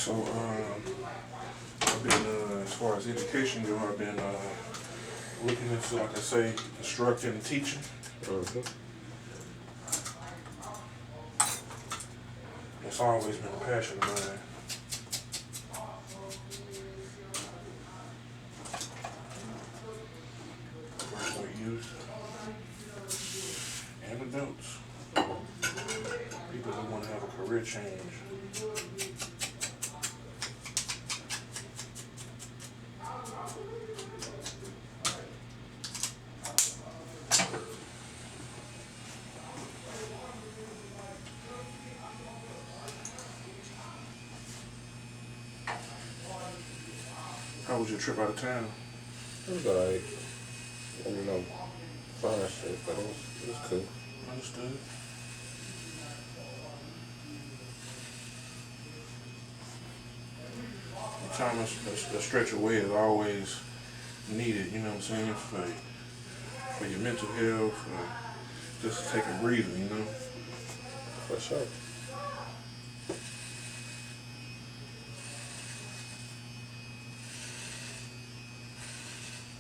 So, I've been, as far as education goes, I've been looking into, like I say, instructing and teaching. It's always been a passion of mine. Working with youth and adults. People who want to have a career change. How was your trip out of town? It was alright. Fine shit, but it was cool. Understood. Sometimes a stretch away is always needed, you know what I'm saying, for your mental health, just to take a breather, you know? For sure.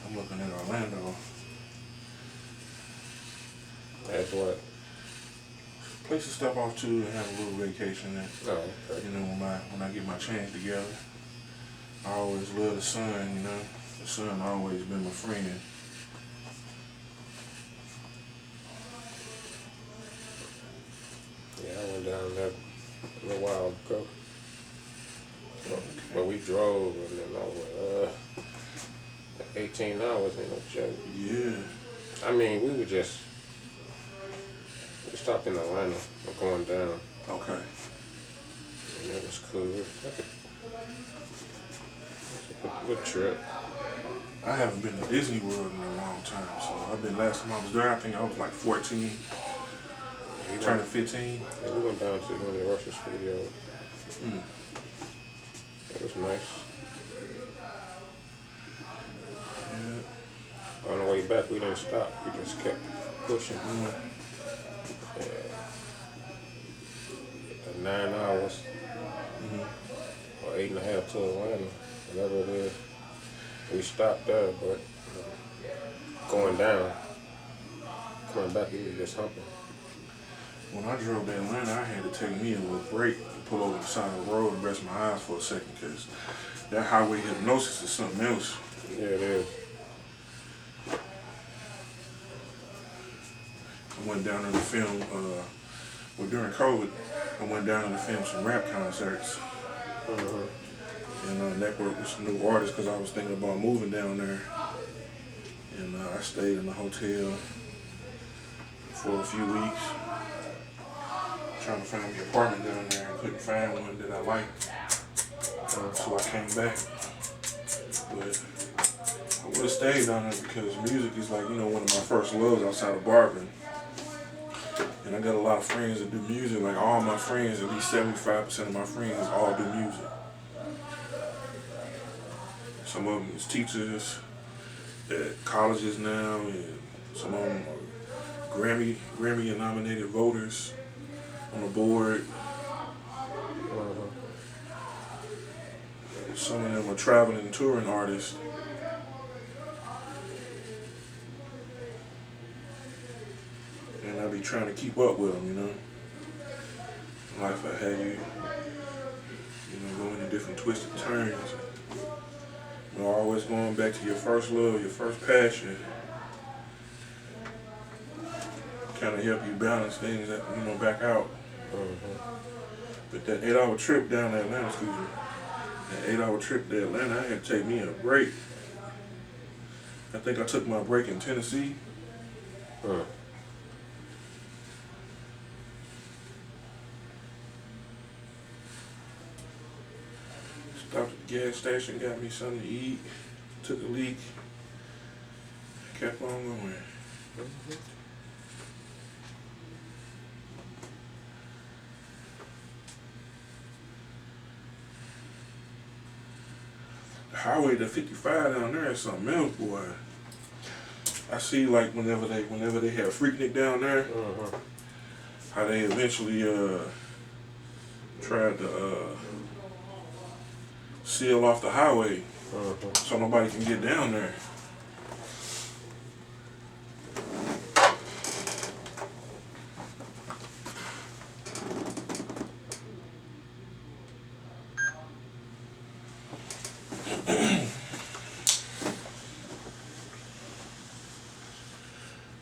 I'm looking at Orlando. That's what? Place to step off to and have a little vacation at. Oh, okay. You know, when I get my change together. I always love the sun, you know. The sun always been my friend. Yeah, I went down there a little while ago. But we drove and then I went, 18 hours ain't no joke. Yeah. I mean, we stopped in Atlanta, going down. Okay. And it was cool. A good trip. I haven't been to Disney World in a long time, so last time I was there, I think I was like 14, turning 15. Yeah, we went down to Universal Studios. It was nice. Yeah. On the way back, we didn't stop. We just kept pushing. Yeah. 9 hours, or 8.5 to Atlanta, whatever it is. We stopped there, but going down, coming back, we were just humping. When I drove to Atlanta, I had to take me a little break and pull over the side of the road and rest my eyes for a second, because that highway hypnosis is something else. Yeah, it is. I went down there to film, during COVID, I went down there to film some rap concerts. And network with some new artists, because I was thinking about moving down there. And I stayed in the hotel for a few weeks, trying to find the apartment down there. I couldn't find one that I liked, so I came back. But I would have stayed down there because music is like, one of my first loves outside of Barber. And I got a lot of friends that do music. Like all my friends, at least 75% of my friends all do music. Some of them is teachers at colleges now, and some of them are Grammy nominated voters on the board. Some of them are traveling and touring artists. And I be trying to keep up with them, Life I had you, going in different twisted turns. Always going back to your first love, your first passion. Kind of help you balance things, back out. But that 8-hour trip down to Atlanta, that 8-hour trip to Atlanta, I had to take me a break. I think I took my break in Tennessee. Stopped at the gas station, got me something to eat, took a leak, kept on going. The highway to 55 down there is something else, boy. I see, like, whenever they have Freaknik down there, how they eventually tried to seal off the highway so nobody can get down there.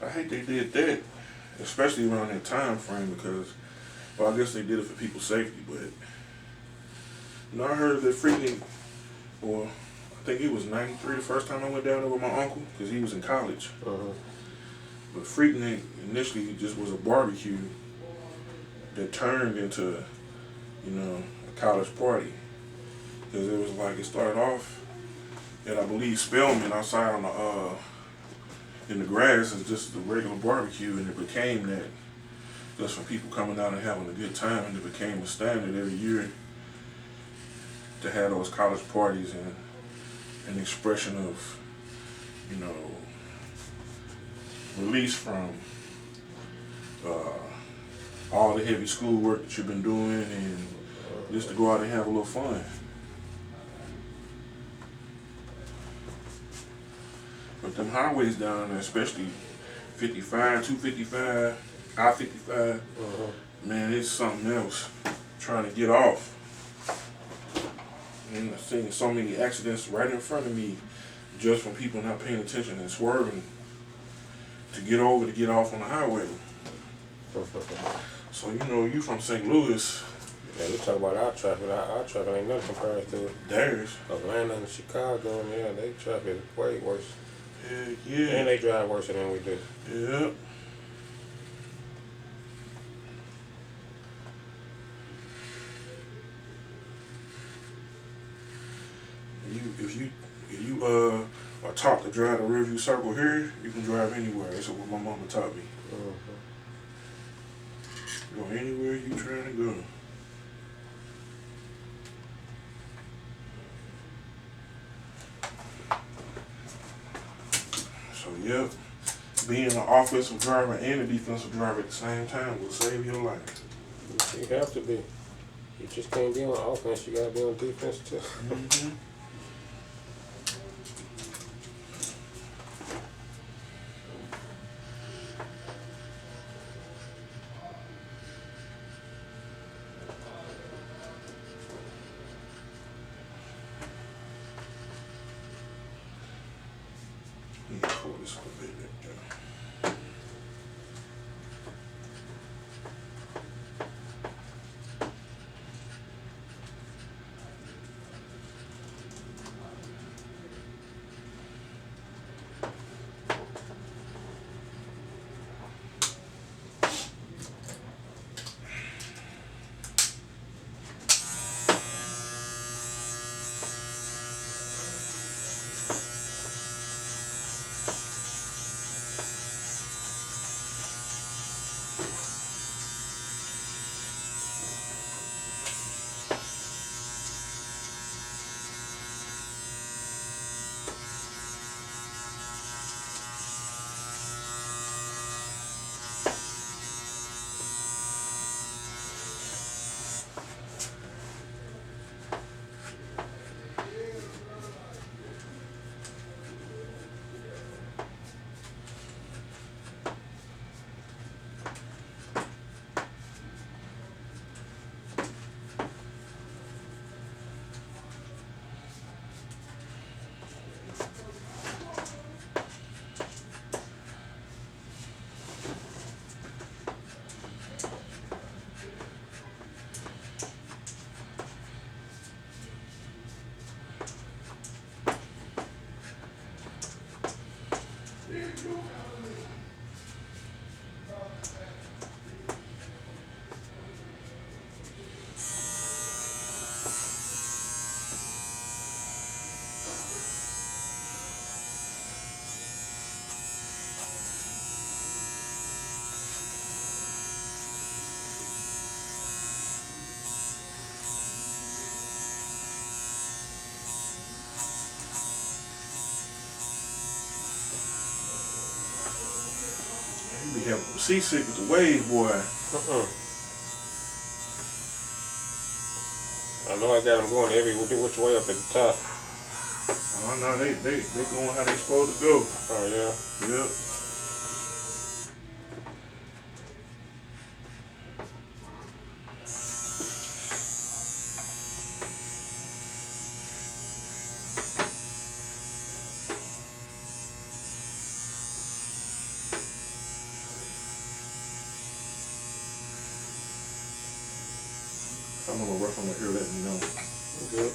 I hate they did that, especially around that time frame because, well, I guess they did it for people's safety, but you know, I heard that freaking, well, I think it was 93 the first time I went down there with my uncle because he was in college. But freaking initially just was a barbecue that turned into, you know, a college party. Because it was like, it started off at, I believe, Spelman outside on the, in the grass as just a regular barbecue, and it became that just for people coming out and having a good time, and it became a standard every year to have those college parties and an expression of, you know, release from all the heavy schoolwork that you've been doing and just to go out and have a little fun. But them highways down there, especially 55, 255, I-55, man, it's something else. Trying to get off. And I've seen so many accidents right in front of me just from people not paying attention and swerving to get over to get off on the highway. So, you know, you from St. Louis. Yeah, we talk about our traffic. Our traffic ain't nothing compared to Theirs. Atlanta and Chicago, and yeah, they traffic is way worse. Heck yeah. And they drive worse than we do. Yep. If you are taught to drive the rearview circle here, you can drive anywhere. That's what my mama taught me. Go anywhere you trying to go. So yep, being an offensive driver and a defensive driver at the same time will save your life. You have to be. You just can't be on offense. You gotta be on defense too. Pull this a little bit. You be having seasick with the wave, boy. I know I got them going every which way up at the top. Oh no, they going how they supposed to go. Oh yeah. Yep. I'm gonna rough on my ear, let me know. Good.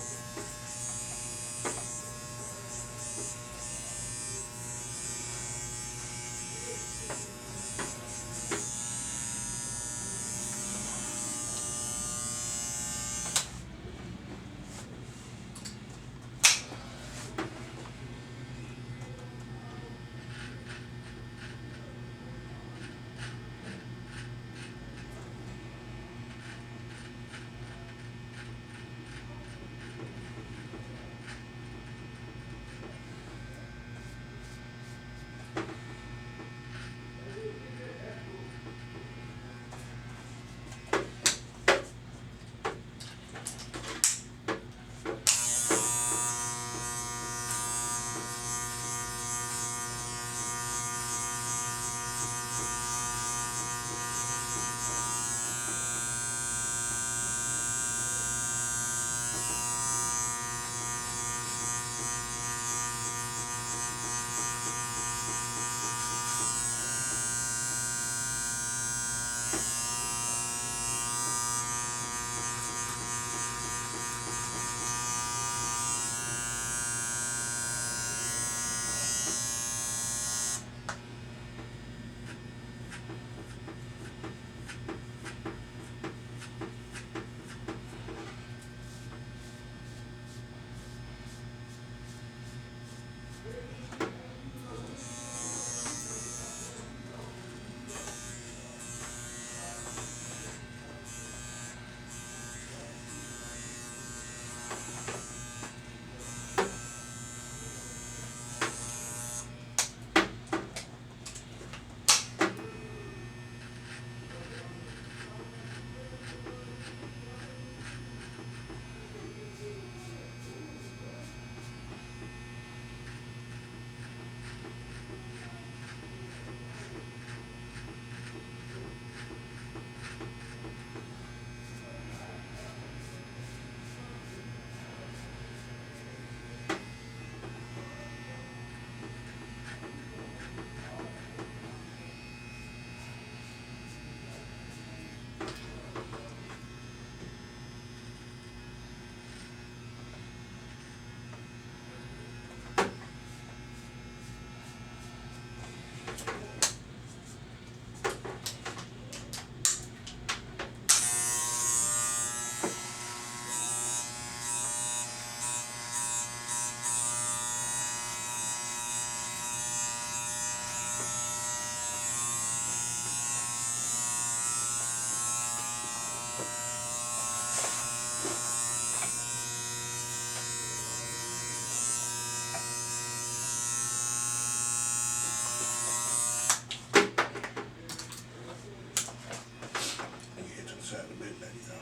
Get to the side a bit, there you go.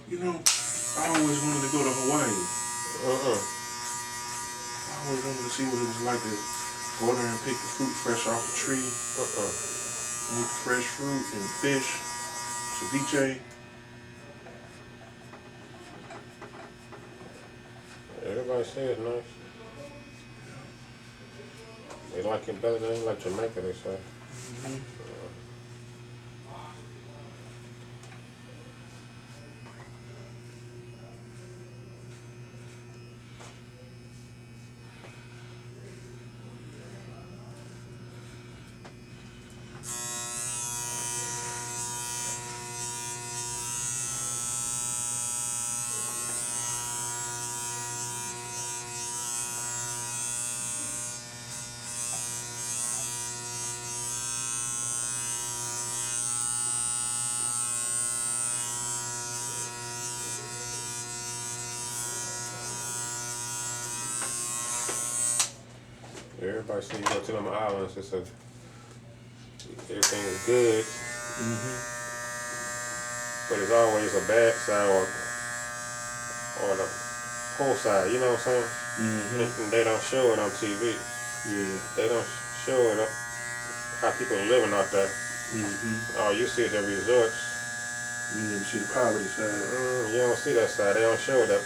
You know, I always wanted to go to Hawaii. I always wanted to see what it was like to go there and pick the fruit fresh off the tree. Eat fresh fruit and fish, ceviche. Everybody say it's nice. They like it better than like Jamaica, they say. Everybody see you go to them islands, it's a, everything is good, but it's always a bad side or the whole side, you know what I'm saying? And they don't show it on TV. Yeah. They don't show it how people are living out there. Oh, you see the resorts. You didn't even see the poverty side. You don't see that side. They don't show that.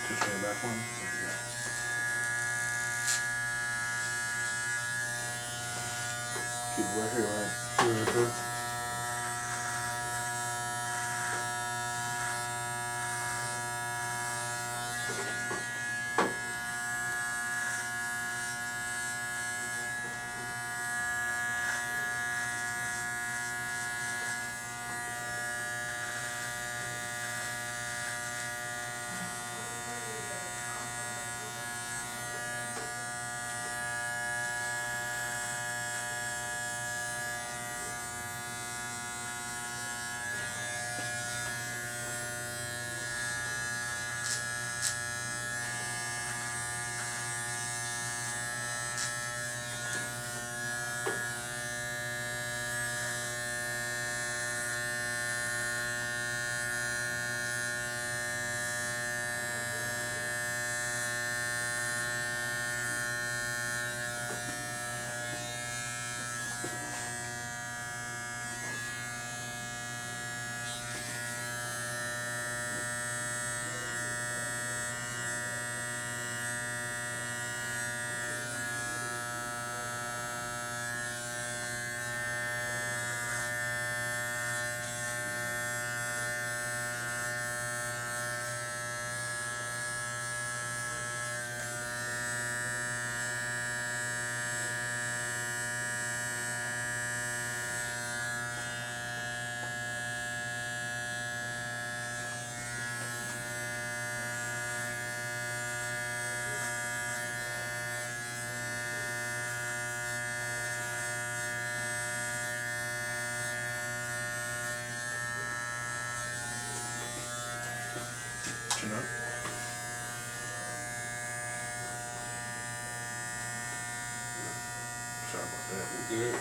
Push it back on. Keep it right here, right? You know? Sorry about that. Good.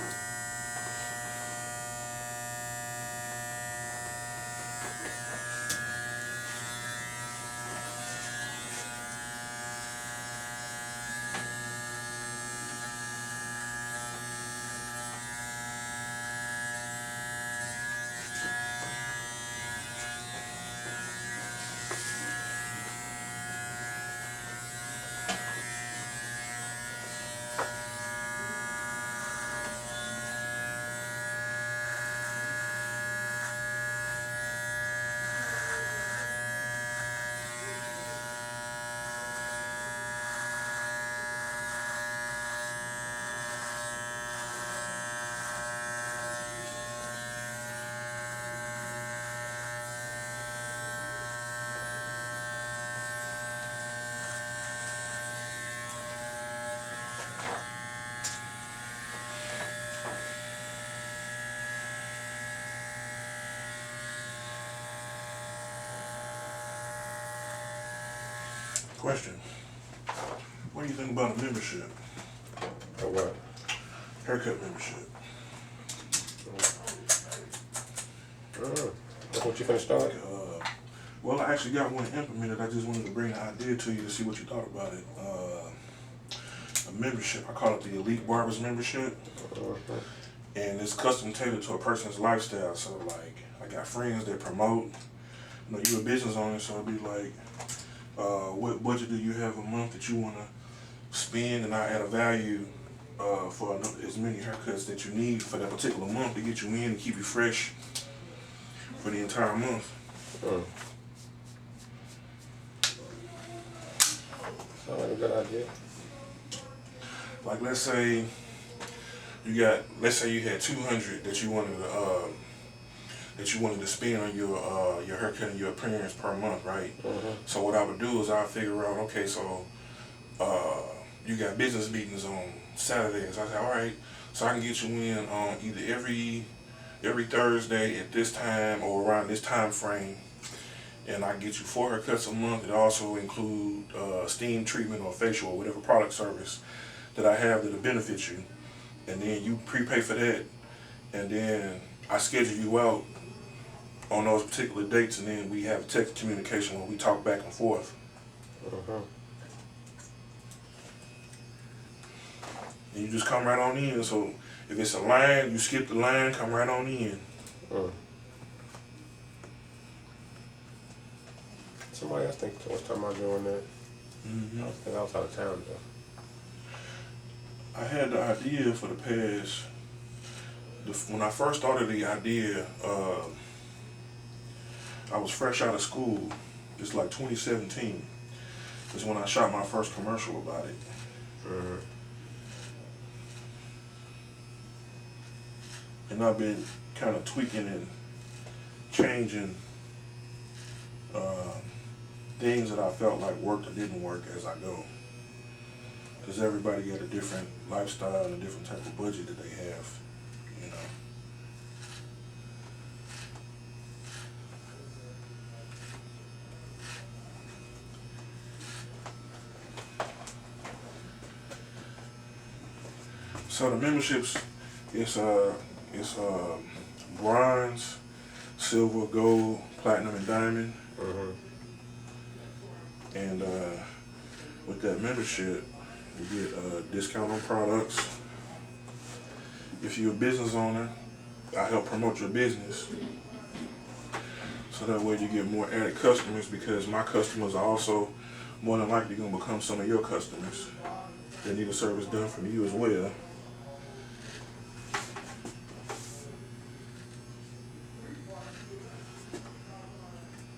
Question. What do you think about a membership? Or what? Haircut membership. That's what you finna start? Well, I actually got one implemented. I just wanted to bring the idea to you to see what you thought about it. A membership. I call it the Elite Barbers membership. And it's custom tailored to a person's lifestyle. So, like, I got friends that promote. You know, you're a business owner, so it'd be like, what budget do you have a month that you want to spend, and I add a value for as many haircuts that you need for that particular month to get you in and keep you fresh for the entire month. Sounds like a good idea. Like, let's say you had 200 that you wanted to spend on your haircut and your appearance per month, right? So what I would do is I'd figure out, okay, so you got business meetings on Saturdays. I say, all right, so I can get you in on either every Thursday at this time or around this time frame, and I can get you 4 haircuts a month. It also include steam treatment or facial or whatever product service that I have that'll benefit you, and then you prepay for that, and then I schedule you out on those particular dates, and then we have text communication where we talk back and forth. And you just come right on in. So if it's a line, you skip the line, come right on in. Somebody else was talking about doing that. I think I was out of town though. I had the idea for the past, when I first started the idea, I was fresh out of school. It's like 2017 is when I shot my first commercial about it. And I've been kind of tweaking and changing things that I felt like worked or didn't work as I go. Because everybody got a different lifestyle and a different type of budget that they have, you know. So the memberships, it's bronze, silver, gold, platinum, and diamond. And with that membership, you get a discount on products. If you're a business owner, I help promote your business. So that way you get more added customers, because my customers are also more than likely going to become some of your customers. They need a service done from you as well.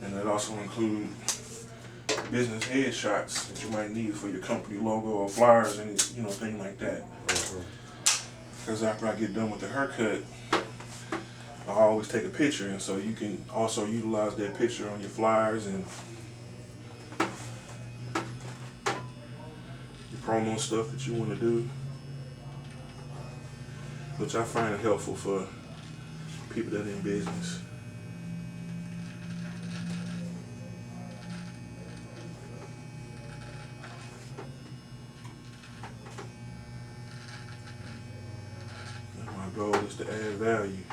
And that also includes business headshots that you might need for your company logo or flyers and thing like that. Because after I get done with the haircut, I always take a picture, and so you can also utilize that picture on your flyers and your promo stuff that you want to do, which I find it helpful for people that are in business. My goal is to add value.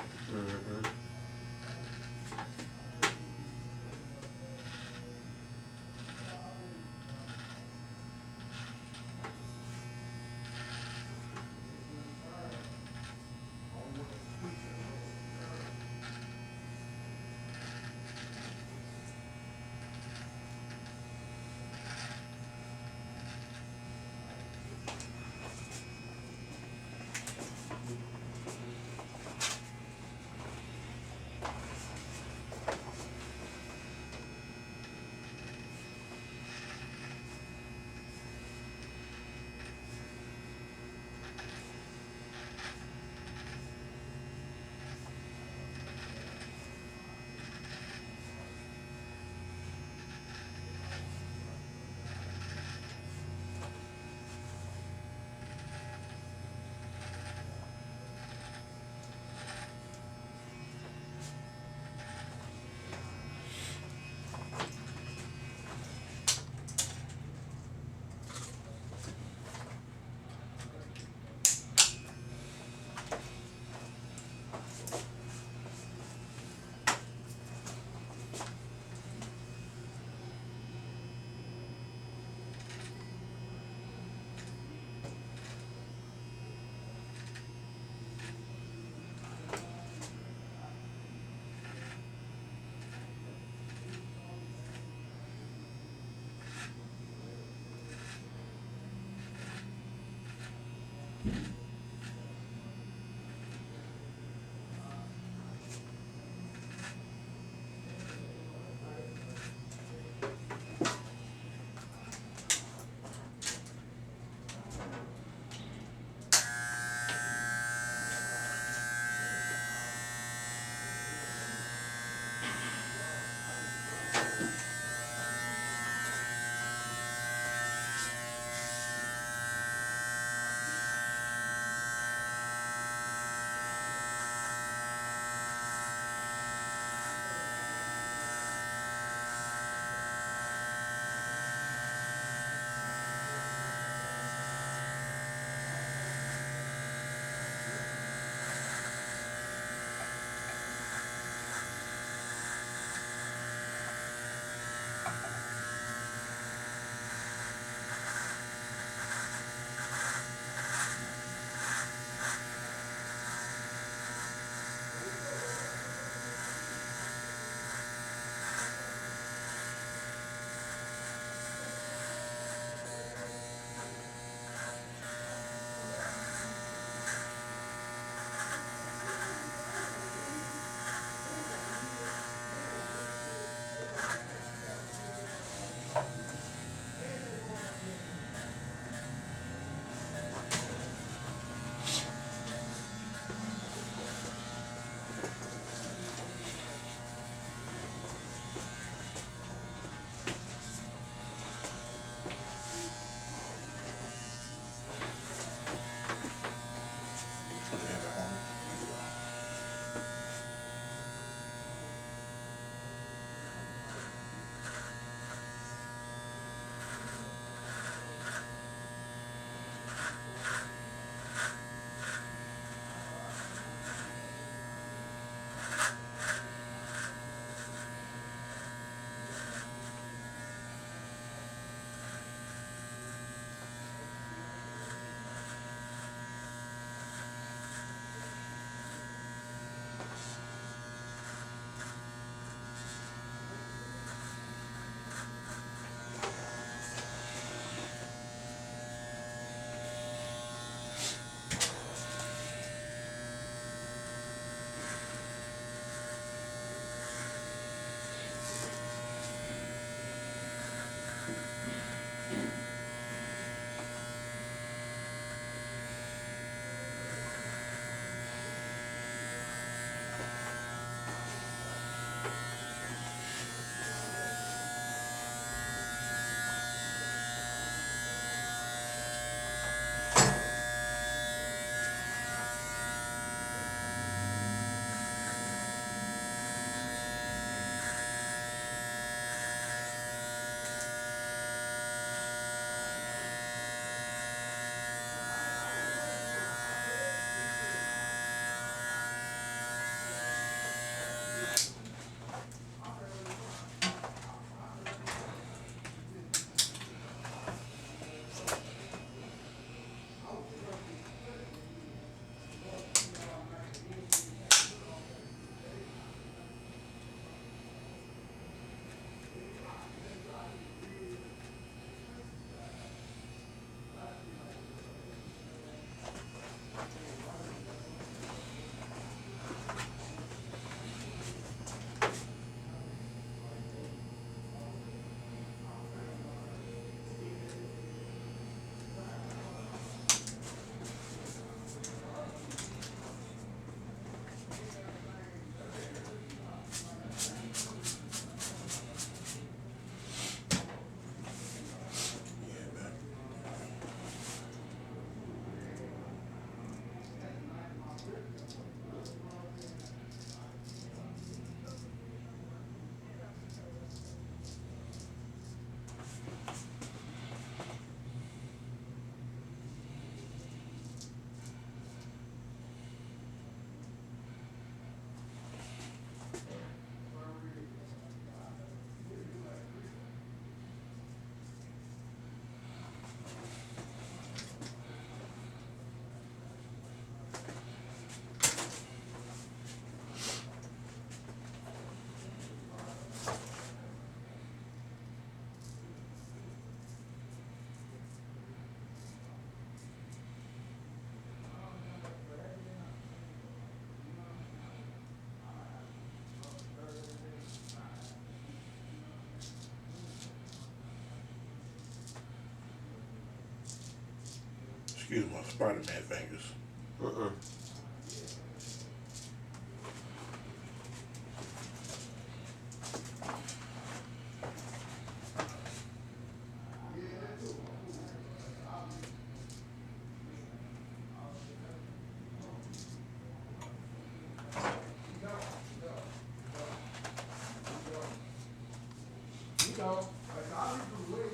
Excuse my Spider-Man fingers. Close your eyes for me.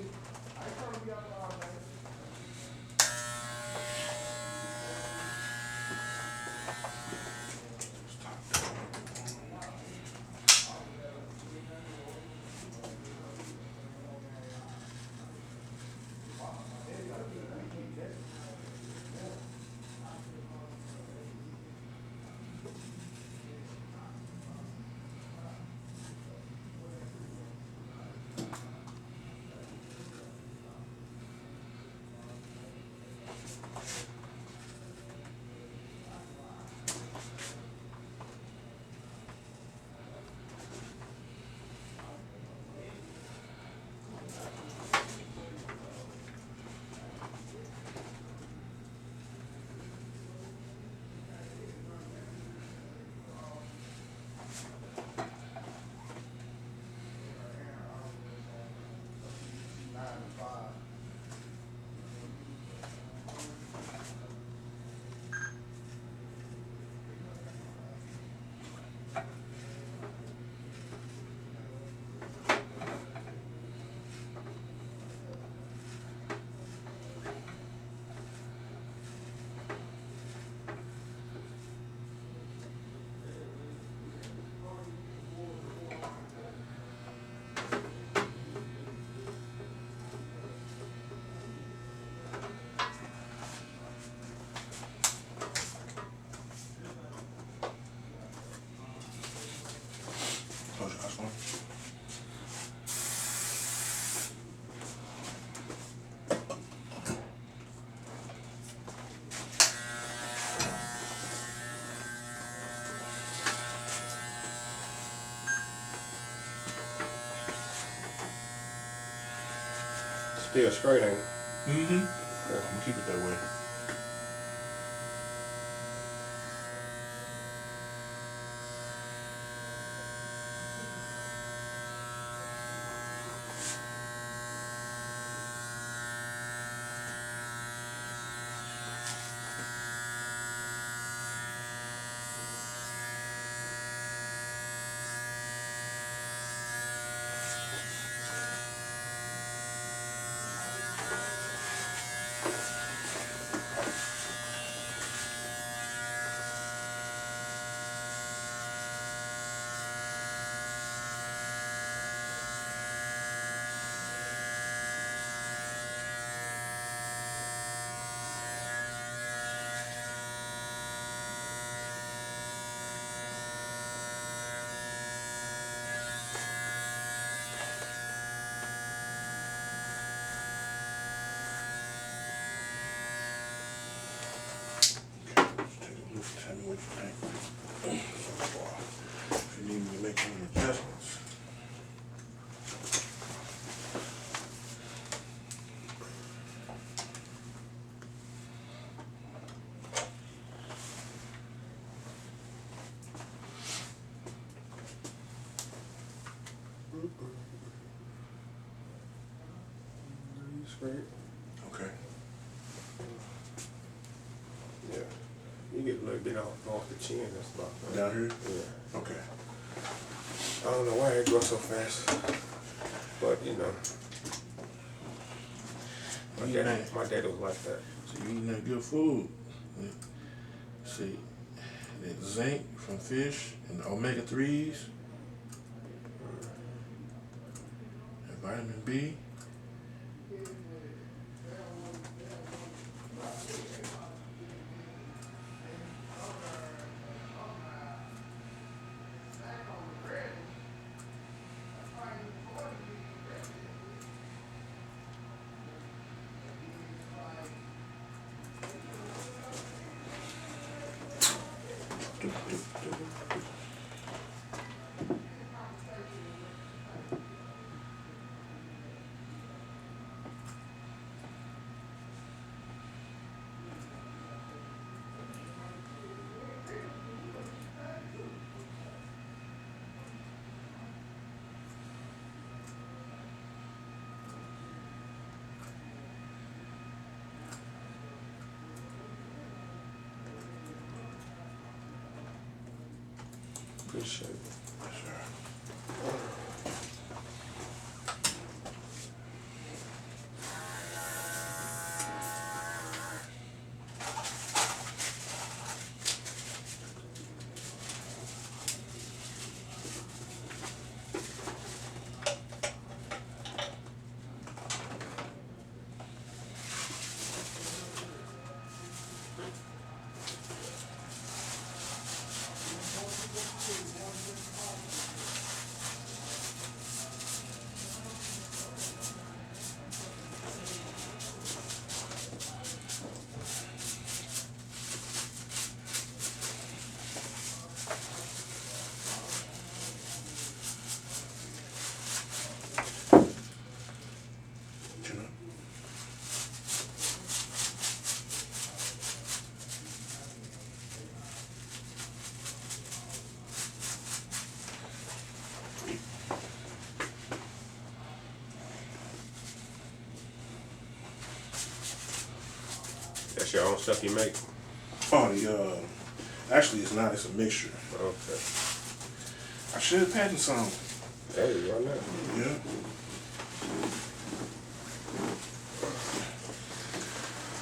Still straight, ain't it? Mm-hmm. I'm gonna keep it that way. Tell me what you think so far. If you need me to make any adjustments. Straight. Okay. Yeah. You get a little bit off the chin, that's about right. Down here? Yeah. Okay. I don't know why it grows so fast, but you know, my dad was like that. So you eating that good food. See, that zinc from fish and the omega-3s, and vitamin B. Appreciate it. Sure. That's your own stuff you make? Oh, actually it's not, it's a mixture. Okay. I should patent some. Hey, why not? Yeah.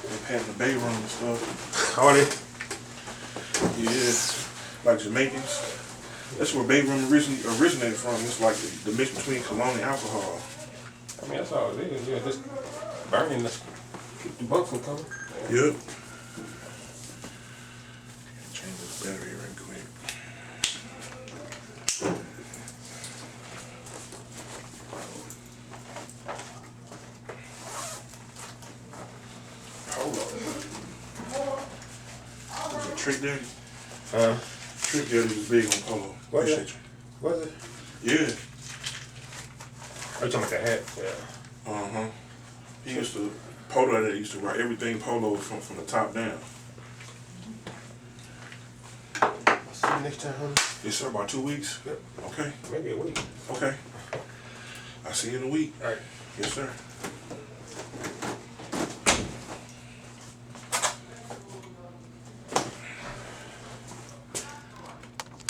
They patent the bay rum and stuff. Are they? Yeah. Like Jamaicans. That's where bay rum originated from. It's like the mix between cologne and alcohol. I mean, that's all it is. Yeah, just burning to keep the bump from coming. Yep. Change this battery right quick. Hold on. Was it Trick Daddy? Trick Daddy was big on polo. Was Appreciate it? Was it? you. Yeah. Are you talking about the hat? Yeah. Uh-huh. He used to, Polo that used to write everything polo from the top down. I'll see you next time, honey. Yes, sir, about 2 weeks? Yep. Okay. Maybe a week. Okay. I'll see you in a week. All right. Yes, sir.